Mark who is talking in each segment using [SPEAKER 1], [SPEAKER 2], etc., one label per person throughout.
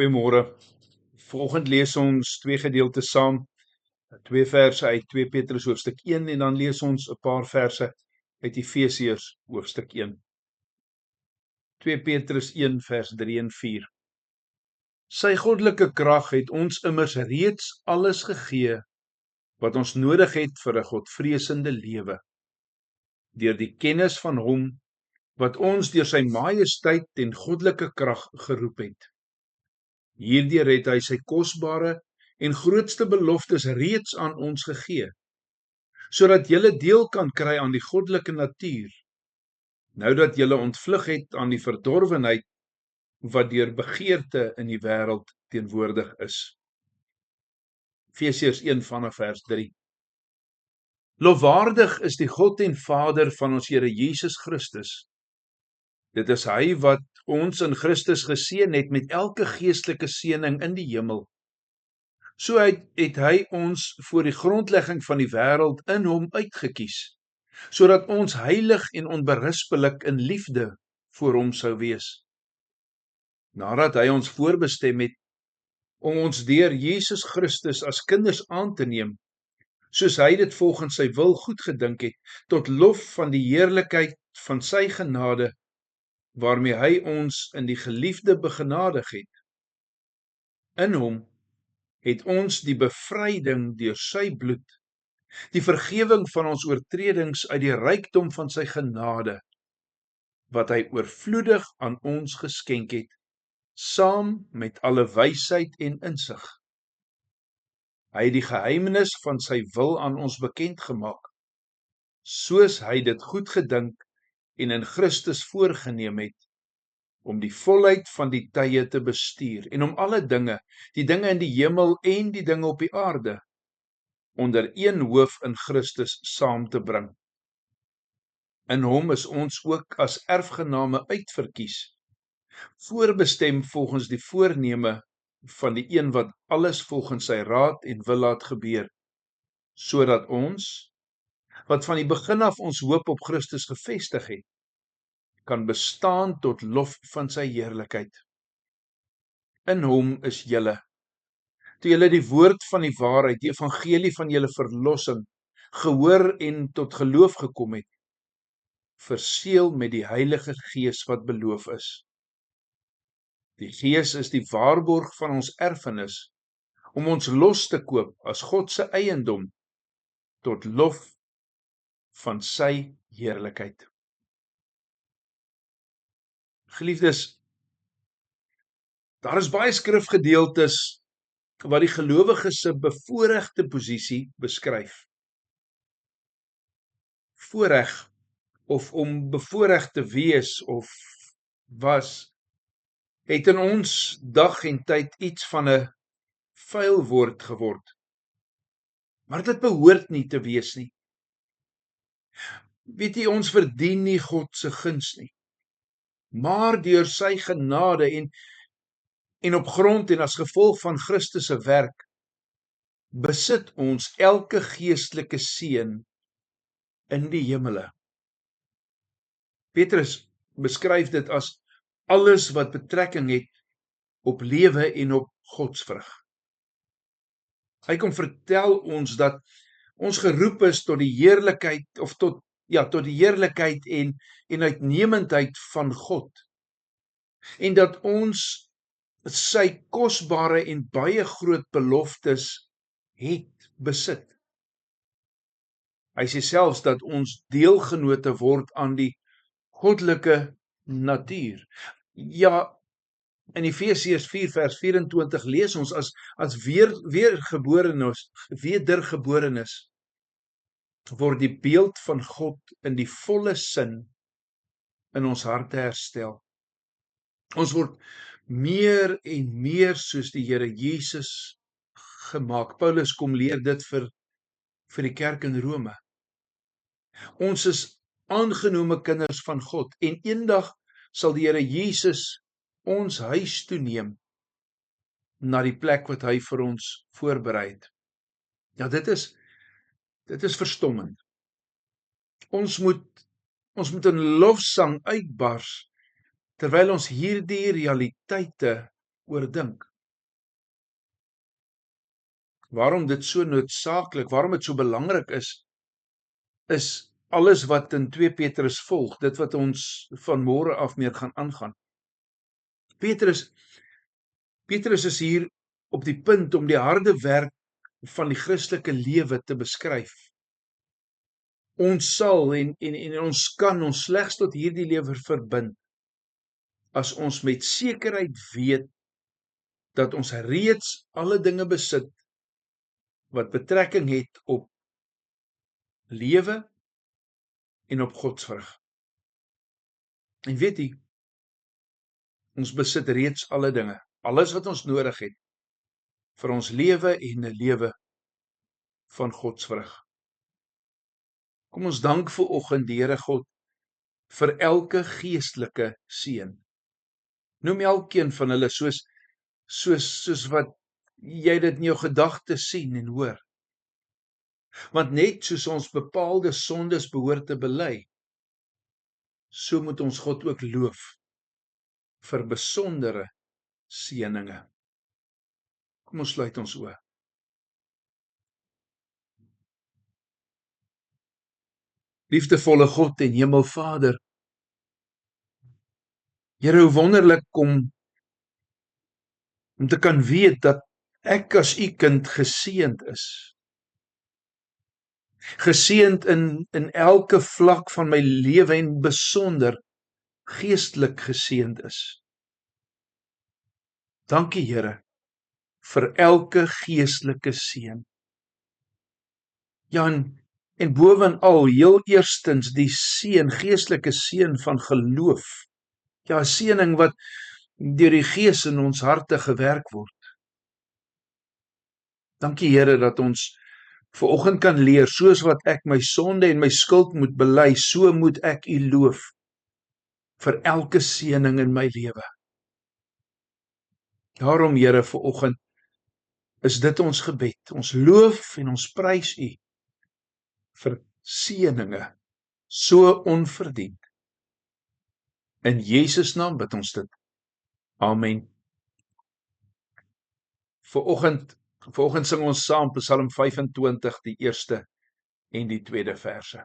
[SPEAKER 1] Goeiemôre. Volgend lees ons twee gedeeltes saam. Twee verse uit 2 Petrus hoofstuk 1 en dan lees ons 'n paar verse uit Efesiërs hoofstuk 1. 2 Petrus 1 vers 3 en 4. Sy goddelike krag het ons immers reeds alles gegee wat ons nodig het vir 'n godvreesende lewe, deur die kennis van hom wat ons deur sy majesteit en goddelike krag geroep het. Hierdeur het hy sy kosbare en grootste beloftes reeds aan ons gegee, sodat julle deel kan kry aan die goddelike natuur, nou dat julle ontvlug het aan die verdorwenheid wat deur begeerte in die wêreld teenwoordig is. Efesiërs 1 vanaf vers 3. Lofwaardig is die God en Vader van ons Here Jesus Christus. Dit is hy wat ons in Christus geseën het met elke geestelike seëning in die hemel. So het hy ons voor die grondlegging van die wêreld in hom uitgekies, sodat ons heilig en onberispelik in liefde voor hom sou wees. Nadat hy ons voorbestem het om ons deur Jesus Christus as kinders aan te neem, soos hy dit volgens sy wil goedgedink het, tot lof van die heerlikheid van sy genade, waarmee hy ons in die geliefde begenadig het. In hom het ons die bevryding deur sy bloed, die vergewing van ons oortredings uit die rykdom van sy genade, wat hy oorvloedig aan ons geskenk het, saam met alle wysheid en insig. Hy het die geheimenis van sy wil aan ons bekend gemaak, soos hy dit goedgedink en in Christus voorgenem het, om die volheid van die tye te bestuur en om alle dinge, die dinge in die hemel en die dinge op die aarde, onder een hoof in Christus saam te bring. In hom is ons ook as erfgename uitverkies, voorbestem volgens die voorneme van die een wat alles volgens sy raad en wil laat gebeur, sodat ons, wat van die begin af ons hoop op Christus gevestig het, kan bestaan tot lof van sy heerlikheid. In hom is julle, toe julle die woord van die waarheid, die evangelie van julle verlossing, gehoor en tot geloof gekom het, verseël met die Heilige Gees wat beloof is. Die Gees is die waarborg van ons erfenis, om ons los te koop as God se eiendom, tot lof van sy heerlikheid. Geliefdes, daar is baie skrifgedeeltes wat die gelowige se bevoorregte posisie beskryf. Voorreg, of om bevoorreg te wees of was, het in ons dag en tyd iets van 'n vuil woord geword. Maar dit behoort nie te wees nie. Weet jy, ons verdien nie God se guns nie. Maar deur sy genade en op grond en as gevolg van Christus se werk, besit ons elke geestelike seën in die hemele. Petrus beskryf dit as alles wat betrekking het op lewe en op godsvrug. Hy kom vertel ons dat ons geroep is tot die heerlikheid of tot die heerlikheid en uitnemendheid van God. En dat ons sy kosbare en baie groot beloftes het besit. Hy sê selfs dat ons deelgenote word aan die goddelike natuur. Ja, in Efesiërs 4 vers 24 lees ons as wedergeborenes word die beeld van God in die volle sin in ons harte herstel. Ons word meer en meer soos die Here Jesus gemaak. Paulus kom leer dit vir die kerk in Rome. Ons is aangenome kinders van God en eendag sal die Here Jesus ons huis toe neem na die plek wat hy vir ons voorberei het. Ja, dit is verstommend. Ons moet in lofsang uitbars terwyl ons hierdie realiteite oordink. waarom dit so noodsaaklik, waarom dit so belangrik is alles wat in 2 Petrus volg, dit wat ons van môre af meer gaan aangaan. Petrus is hier op die punt om die harde werk van die Christelike lewe te beskryf. Ons sal en ons kan ons slegs tot hierdie lewe verbind as ons met sekerheid weet dat ons reeds alle dinge besit wat betrekking het op lewe en op godsvrug. En weet jy, ons besit reeds alle dinge, alles wat ons nodig het vir ons lewe en 'n lewe van godsvrug. Kom ons dank vir oggend die Here God vir elke geestelike seën. Noem elkeen van hulle soos wat jy dit in jou gedagtes sien en hoor. Want net soos ons bepaalde sondes behoort te bely, so moet ons God ook loof vir besondere seëninge. Kom ons sluit ons oë. Liefdevolle God en Hemelvader, Here, hoe wonderlik om te kan weet dat ek as u kind geseënd is. Geseënd in elke vlak van my lewe en besonder geestelik geseënd is. Dankie Here vir elke geestelike seën. Ja, en bovenal heel eerstens die seën, geestelike seën van geloof. Ja, 'n seëning wat deur die Gees in ons harte gewerk word. Dankie Here dat ons vanoggend kan leer, soos wat ek my sonde en my skuld moet bely, so moet ek u loof vir elke seëning in my lewe. Daarom Here, vanoggend is dit ons gebed. Ons loof en ons prys u vir seëninge so onverdiend. In Jesus naam bid ons dit. Amen. Vanoggend sing ons saam Psalm 25, die eerste en die tweede verse.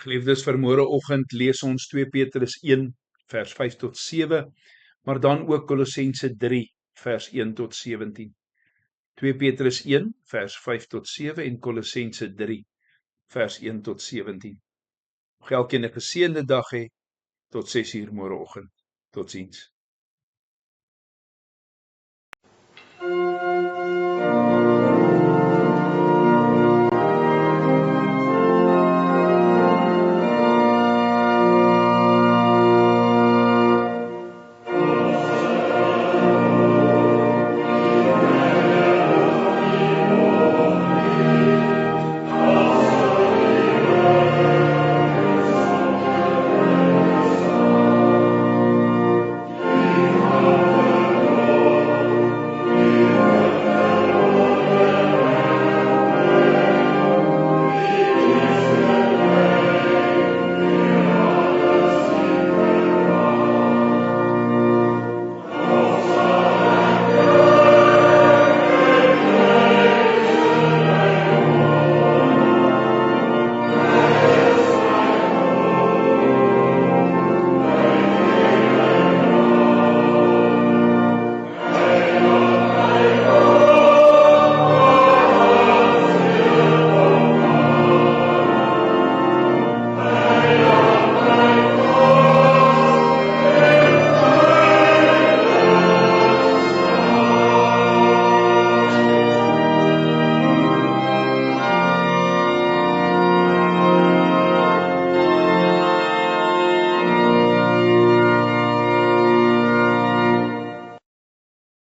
[SPEAKER 1] Geliefdes, vir môreoggend lees ons 2 Petrus 1 vers 5 tot 7, maar dan ook Kolossense 3 vers 1 tot 17. 2 Petrus 1 vers 5 tot 7 en Kolossense 3 vers 1 tot 17. Mag elkeen 'n geseënde dag hê. Tot 6:00 môreoggend. Totsiens.